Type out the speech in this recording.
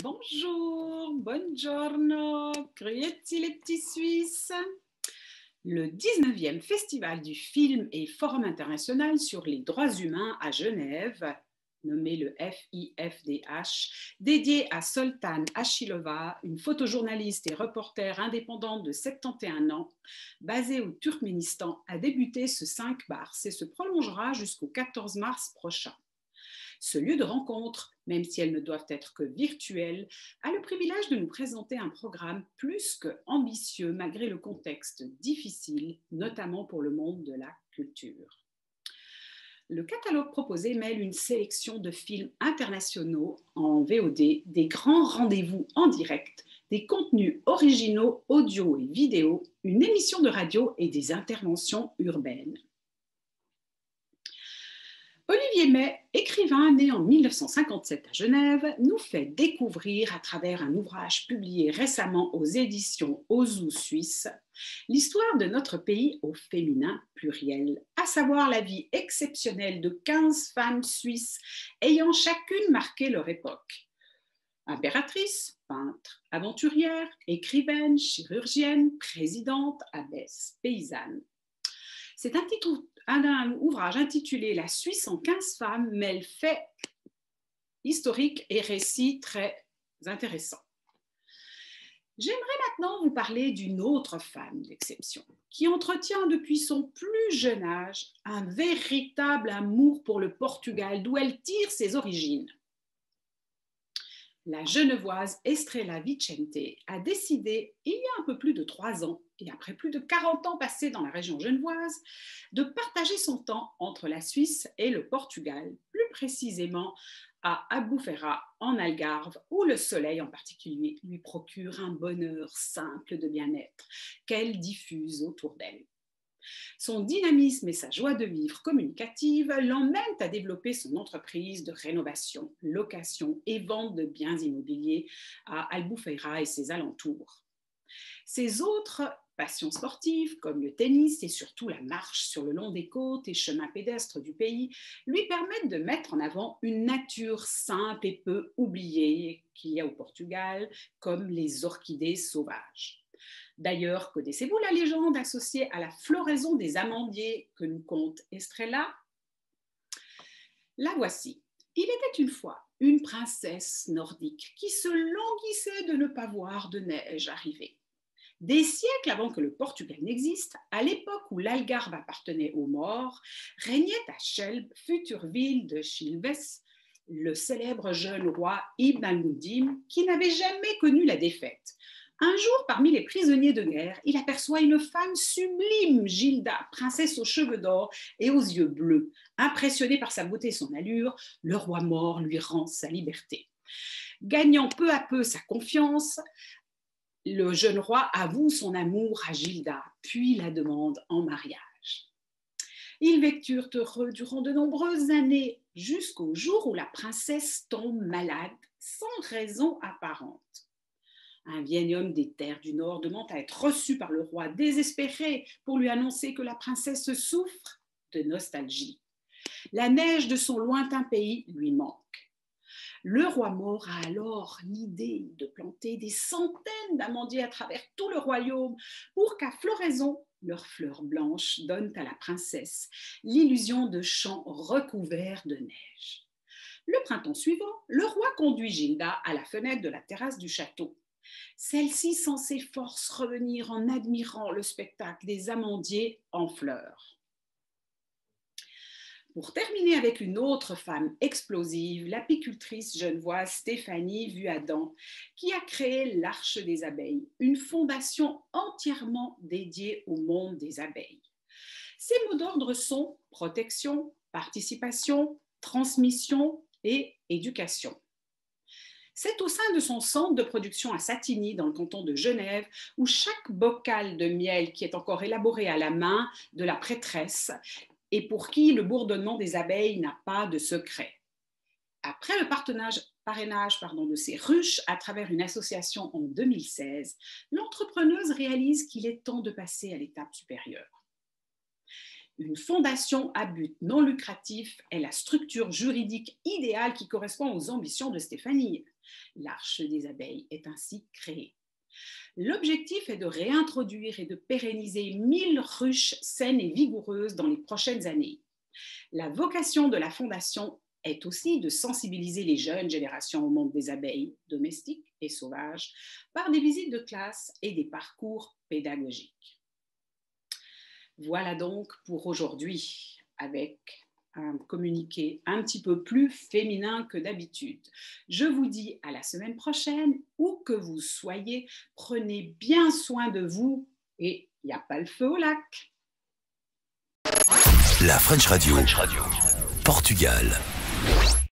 Bonjour, buongiorno, grüezi les petits Suisses. Le 19e Festival du film et Forum international sur les droits humains à Genève, nommé le FIFDH, dédié à Soltan Achilova, une photojournaliste et reporter indépendante de 71 ans, basée au Turkménistan, a débuté ce 5 mars et se prolongera jusqu'au 14 mars prochain. Ce lieu de rencontre, même si elles ne doivent être que virtuelles, a le privilège de nous présenter un programme plus que ambitieux malgré le contexte difficile, notamment pour le monde de la culture. Le catalogue proposé mêle une sélection de films internationaux en VOD, des grands rendez-vous en direct, des contenus originaux audio et vidéo, une émission de radio et des interventions urbaines. Olivier May, écrivain né en 1957 à Genève, nous fait découvrir à travers un ouvrage publié récemment aux éditions Ozu Suisse l'histoire de notre pays au féminin pluriel, à savoir la vie exceptionnelle de 15 femmes suisses ayant chacune marqué leur époque. Impératrice, peintre, aventurière, écrivaine, chirurgienne, présidente, abbesse, paysanne. C'est un ouvrage intitulé « La Suisse en 15 femmes » mêle faits historiques et récits très intéressants. J'aimerais maintenant vous parler d'une autre femme d'exception qui entretient depuis son plus jeune âge un véritable amour pour le Portugal d'où elle tire ses origines. La Genevoise Estrella Vicente a décidé, il y a un peu plus de 3 ans, et après plus de 40 ans passés dans la région genevoise, de partager son temps entre la Suisse et le Portugal, plus précisément à Albufeira, en Algarve, où le soleil en particulier lui procure un bonheur simple de bien-être qu'elle diffuse autour d'elle. Son dynamisme et sa joie de vivre communicative l'emmènent à développer son entreprise de rénovation, location et vente de biens immobiliers à Albufeira et ses alentours. Ses autres passions sportives, comme le tennis et surtout la marche sur le long des côtes et chemins pédestres du pays, lui permettent de mettre en avant une nature simple et peu oubliée qu'il y a au Portugal, comme les orchidées sauvages. D'ailleurs, connaissez-vous la légende associée à la floraison des amandiers que nous conte Estrella? La voici. Il était une fois une princesse nordique qui se languissait de ne pas voir de neige arriver. Des siècles avant que le Portugal n'existe, à l'époque où l'Algarve appartenait aux Maures, régnait à Chelbe, future ville de Chilves, le célèbre jeune roi Ibn al-Mudim, qui n'avait jamais connu la défaite. Un jour, parmi les prisonniers de guerre, il aperçoit une femme sublime, Gilda, princesse aux cheveux d'or et aux yeux bleus. Impressionné par sa beauté et son allure, le roi maure lui rend sa liberté. Gagnant peu à peu sa confiance, le jeune roi avoue son amour à Gilda, puis la demande en mariage. Ils vécurent heureux durant de nombreuses années, jusqu'au jour où la princesse tombe malade, sans raison apparente. Un vieil homme des terres du Nord demande à être reçu par le roi, désespéré, pour lui annoncer que la princesse souffre de nostalgie. La neige de son lointain pays lui manque. Le roi maure a alors l'idée de planter des centaines d'amandiers à travers tout le royaume pour qu'à floraison, leurs fleurs blanches donnent à la princesse l'illusion de champs recouverts de neige. Le printemps suivant, le roi conduit Gilda à la fenêtre de la terrasse du château. Celle-ci, sans ses forces, revenir en admirant le spectacle des amandiers en fleurs. Pour terminer avec une autre femme explosive, l'apicultrice genevoise Stéphanie Vuaddan, qui a créé l'Arche des abeilles, une fondation entièrement dédiée au monde des abeilles. Ses mots d'ordre sont protection, participation, transmission et éducation. C'est au sein de son centre de production à Satigny, dans le canton de Genève, où chaque bocal de miel qui est encore élaboré à la main de la prêtresse et pour qui le bourdonnement des abeilles n'a pas de secret. Après le parrainage de ces ruches à travers une association en 2016, l'entrepreneuse réalise qu'il est temps de passer à l'étape supérieure. Une fondation à but non lucratif est la structure juridique idéale qui correspond aux ambitions de Stéphanie. L'Arche des abeilles est ainsi créée. L'objectif est de réintroduire et de pérenniser 1000 ruches saines et vigoureuses dans les prochaines années. La vocation de la Fondation est aussi de sensibiliser les jeunes générations au monde des abeilles, domestiques et sauvages, par des visites de classe et des parcours pédagogiques. Voilà donc pour aujourd'hui, avec un communiqué un petit peu plus féminin que d'habitude. Je vous dis à la semaine prochaine, où que vous soyez, prenez bien soin de vous et il n'y a pas le feu au lac. La French Radio, Portugal.